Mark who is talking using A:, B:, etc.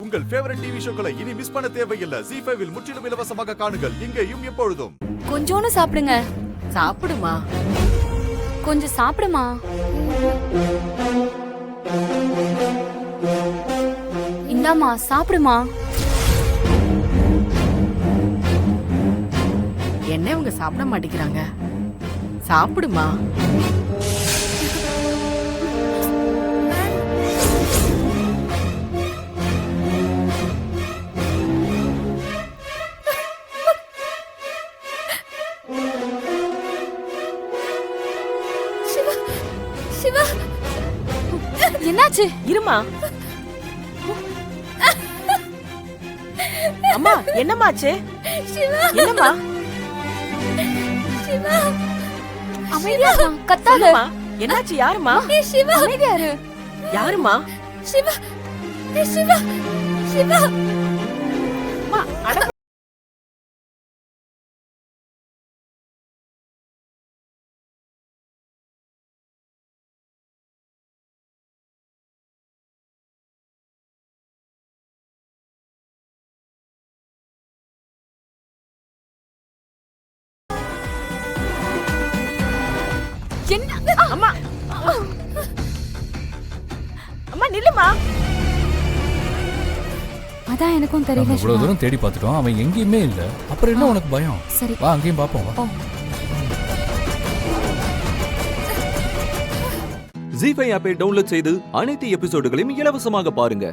A: உங்கள் favourite TV ஷோக்களை இனி miss பண்ண தேவையில்லை. ZEE5 இல் முற்றிலும் இலவசமாக காணுங்கள். இங்கேயும் எப்பொழுதும்.
B: கொஞ்சோன்னு சாப்பிடுங்க.
C: சாப்பிடுமா.
B: கொஞ்சம் சாப்பிடுமா. இந்தாமா சாப்பிடுமா.
C: என்ன இவங்க சாப்பிட மாட்டேங்கிறாங்க? சாப்பிடுமா.
B: சிவா என்னாச்சு?
C: இருமா. அம்மா என்னமாச்சு? என்னம்மா?
B: அமைதியா கத்தாத.
C: என்னாச்சு? யாருமா?
B: சிவா அமைதியா இரு.
C: யாருமா?
B: சிவா சிவா சிவா.
C: அம்மா அட.
B: என்ன?
C: அம்மா அம்மா நில்லுமா.
B: அதான் எனக்கும் தெரியல.
D: இவ்வளவு தூரம் தேடி பார்த்துட்டோம், அவன் எங்கேயுமே இல்ல. அப்புறம் என்ன உனக்கு பயம்?
B: சரி
D: வா அங்கேயும் பாப்போம். வா.
E: ZEE5 ஆப்பை டவுன்லோட் செய்து அனைத்து எபிசோடுகளையும் இலவசமாக பாருங்க.